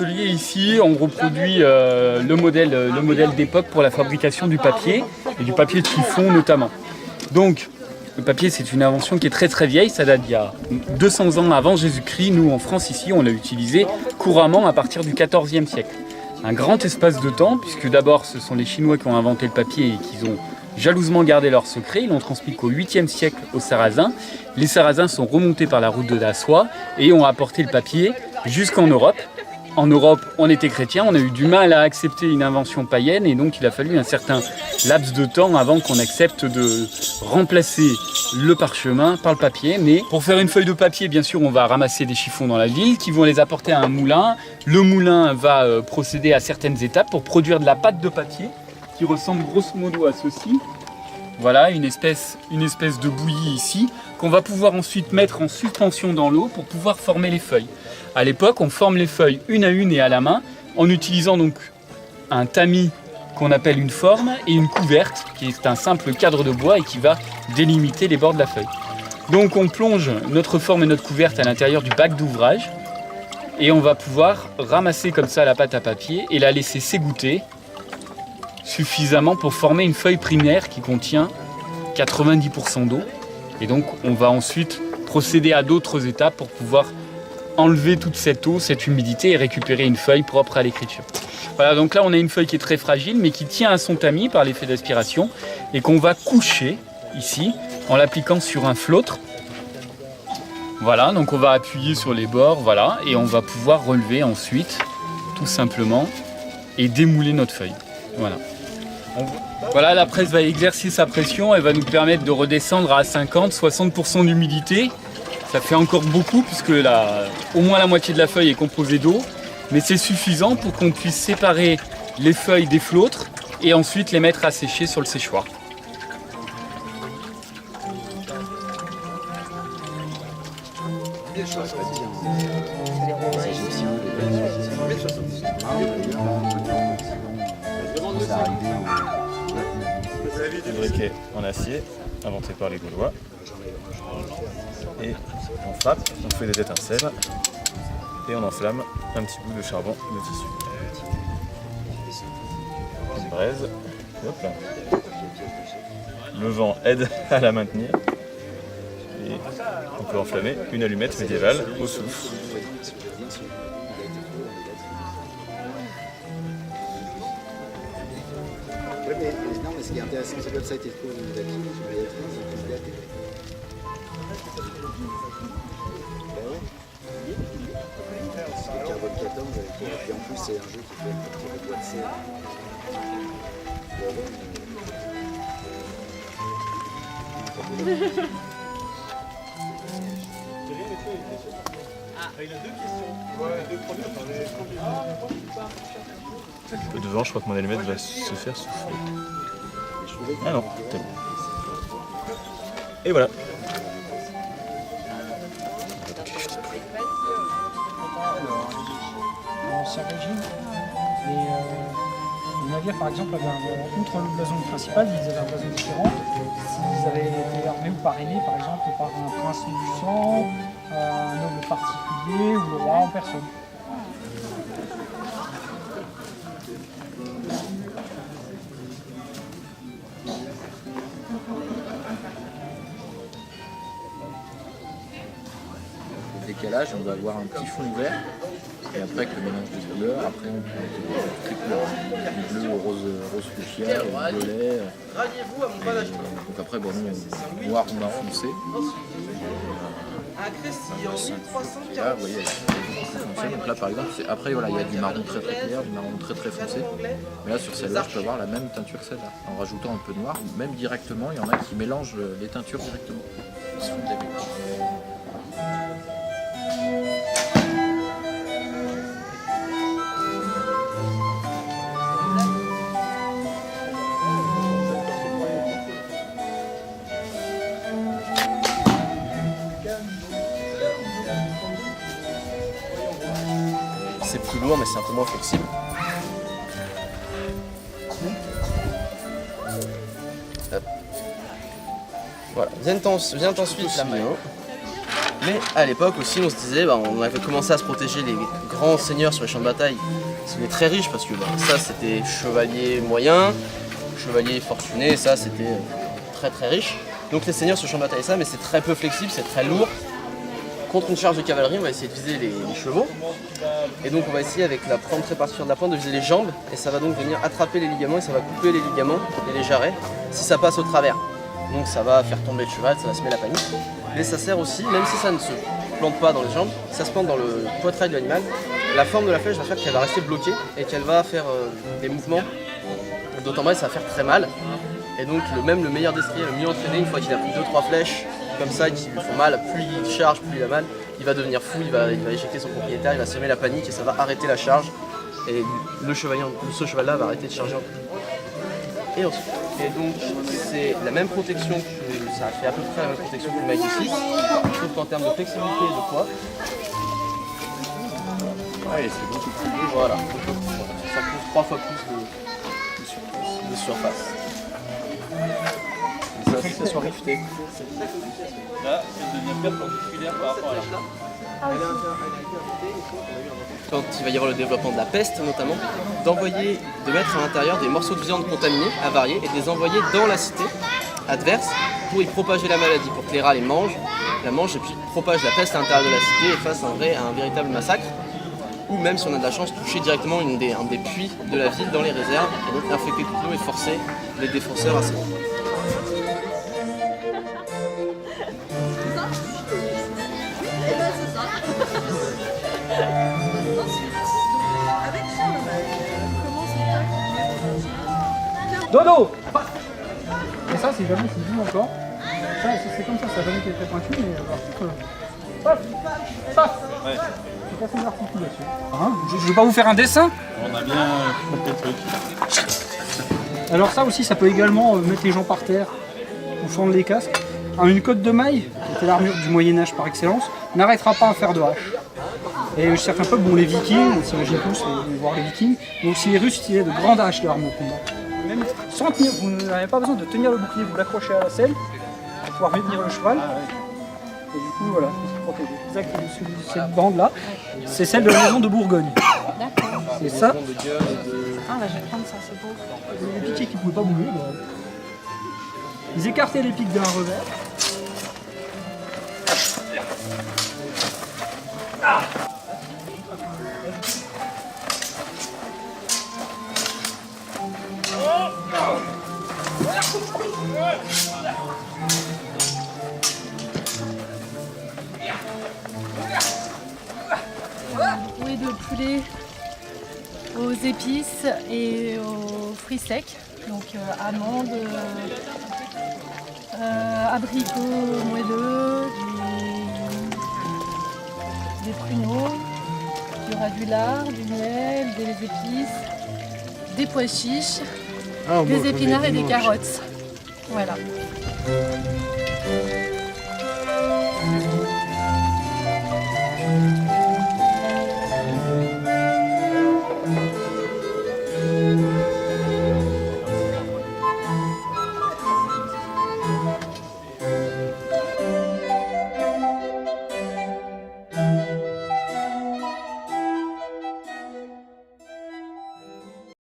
atelier ici, on reproduit le modèle d'époque pour la fabrication du papier et du papier de chiffon notamment. Donc le papier, c'est une invention qui est très très vieille, ça date d'il y a 200 ans avant Jésus-Christ. Nous en France ici, on l'a utilisé couramment à partir du XIVe siècle. Un grand espace de temps, puisque d'abord ce sont les Chinois qui ont inventé le papier et qui ont jalousement gardé leur secret. Ils l'ont transmis qu'au 8e siècle aux Sarrasins. Les Sarrasins sont remontés par la route de la soie et ont apporté le papier jusqu'en Europe. En Europe, on était chrétien, on a eu du mal à accepter une invention païenne et donc il a fallu un certain laps de temps avant qu'on accepte de remplacer le parchemin par le papier. Mais pour faire une feuille de papier, bien sûr, on va ramasser des chiffons dans la ville qui vont les apporter à un moulin. Le moulin va procéder à certaines étapes pour produire de la pâte de papier qui ressemble grosso modo à ceci. Voilà, une espèce de bouillie ici qu'on va pouvoir ensuite mettre en suspension dans l'eau pour pouvoir former les feuilles. À l'époque, on forme les feuilles une à une et à la main en utilisant donc un tamis qu'on appelle une forme et une couverte qui est un simple cadre de bois et qui va délimiter les bords de la feuille. Donc on plonge notre forme et notre couverte à l'intérieur du bac d'ouvrage et on va pouvoir ramasser comme ça la pâte à papier et la laisser s'égoutter suffisamment pour former une feuille primaire qui contient 90% d'eau. Et donc on va ensuite procéder à d'autres étapes pour pouvoir enlever toute cette eau, cette humidité et récupérer une feuille propre à l'écriture. Voilà, donc là on a une feuille qui est très fragile mais qui tient à son tamis par l'effet d'aspiration et qu'on va coucher ici en l'appliquant sur un fleutre. Voilà, donc on va appuyer sur les bords, voilà, et on va pouvoir relever ensuite tout simplement et démouler notre feuille. Voilà. Voilà, la presse va exercer sa pression, elle va nous permettre de redescendre à 50-60% d'humidité. Ça fait encore beaucoup puisque au moins la moitié de la feuille est composée d'eau, mais c'est suffisant pour qu'on puisse séparer les feuilles des fleutres et ensuite les mettre à sécher sur le séchoir. Du briquet en acier, inventé par les Gaulois. Et on frappe, on fait des étincelles et on enflamme un petit bout de charbon de tissu. Une braise, hop là. Le vent aide à la maintenir et on peut enflammer une allumette médiévale au souffle. Non, mais ce qui est intéressant, c'est comme ça a été trouvé une date. C'est Carbone 14 et puis en plus c'est un jeu qui fait partir de bois de serre. Le devant, je crois que mon allumette va se faire souffler. Ah non, c'est bon. Et voilà. L'ancien régime, les navires par exemple avaient outre le blason principal, ils avaient un blason différent. S'ils avaient été armés ou parrainés par exemple par un prince du sang, un noble particulier ou le roi en personne. Décalage, on va avoir un petit fond vert et après avec le mélange de couleurs, après on peut mettre toutes les couleurs, du bleu au rose fuchsia, au violet, donc après bon, nous, noir ou marron foncé. Là, vous voyez, donc là par exemple, après voilà, il y a du marron très très clair, du marron très très foncé, mais là sur celle-là je peux avoir la même teinture que celle-là, en rajoutant un peu de noir, même directement, il y en a qui mélangent les teintures directement. C'est plus lourd mais c'est un peu moins flexible. Hop. Voilà, vient ensuite la maillot. Mais à l'époque aussi on se disait, on avait commencé à se protéger les grands seigneurs sur les champs de bataille, c'était très riche parce que ça c'était chevalier moyen, chevalier fortuné, ça c'était très très riche. Donc les seigneurs sur le champ de bataille ça, mais c'est très peu flexible, c'est très lourd. Contre une charge de cavalerie, on va essayer de viser les chevaux. Et donc on va essayer avec la pointe très particulière de la pointe de viser les jambes. Et ça va donc venir attraper les ligaments et ça va couper les ligaments et les jarrets si ça passe au travers. Donc ça va faire tomber le cheval, ça va semer la panique. Mais ça sert aussi, même si ça ne se plante pas dans les jambes, ça se plante dans le poitrail de l'animal. La forme de la flèche va faire qu'elle va rester bloquée et qu'elle va faire des mouvements d'autant moins ça va faire très mal. Et donc même le meilleur destrier, le mieux entraîné, une fois qu'il a pris 2-3 flèches comme ça qui lui font mal, plus il charge, plus il a mal, il va devenir fou, il va éjecter son propriétaire, il va semer la panique et ça va arrêter la charge. Et ce cheval-là va arrêter de charger en plus. Et ensuite, donc c'est la même protection, ça fait à peu près la même protection que le Mike 6, sauf qu'en termes de flexibilité et de poids, Ouais, c'est beaucoup plus léger. voilà, ça couvre 3 fois plus de surface. Et ça, que ça soit rifté. Là, elle devient perpendiculaire par rapport à la Quand il va y avoir le développement de la peste notamment, de mettre à l'intérieur des morceaux de viande contaminés, avariés, et de les envoyer dans la cité adverse pour y propager la maladie, pour que les rats la mangent et puis propagent la peste à l'intérieur de la cité et fassent un véritable massacre. Ou même si on a de la chance, toucher directement un des puits de la ville dans les réserves, et donc infecter toute l'eau et forcer les défenseurs à s'évader. Dodo. Et ça, c'est jamais c'est bon encore. Ça, c'est comme ça n'a jamais été très pointu, mais par contre, paf. Ouais. C'est pas son articulation. Hein, je vais pas vous faire un dessin. On a bien coupé le truc. Alors ça aussi, ça peut également mettre les gens par terre ou fendre les casques. Alors, une cotte de maille, qui était l'armure du Moyen-Âge par excellence, n'arrêtera pas un fer de hache. Et certains peuples, bon les Vikings, on s'imagine tous voir les Vikings, mais aussi les Russes utilisaient de grandes haches de l'arme au combat. Même sans tenir, vous n'avez pas besoin de tenir le bouclier, vous l'accrochez à la selle pour pouvoir maintenir le cheval. Et du coup, voilà, c'est protégé. Cette bande-là, c'est celle de la maison de Bourgogne. D'accord. C'est ça. Ah, bah, je vais prendre ça, c'est beau. Les piquets qui ne pouvaient pas bouger. Bah. Ils écartaient les pics d'un revers. Bouée de poulet aux épices et aux fruits secs, donc amandes, abricots moelleux, des pruneaux, du radulard, du miel, des épices, des pois chiches, des épinards et des carottes. Voilà.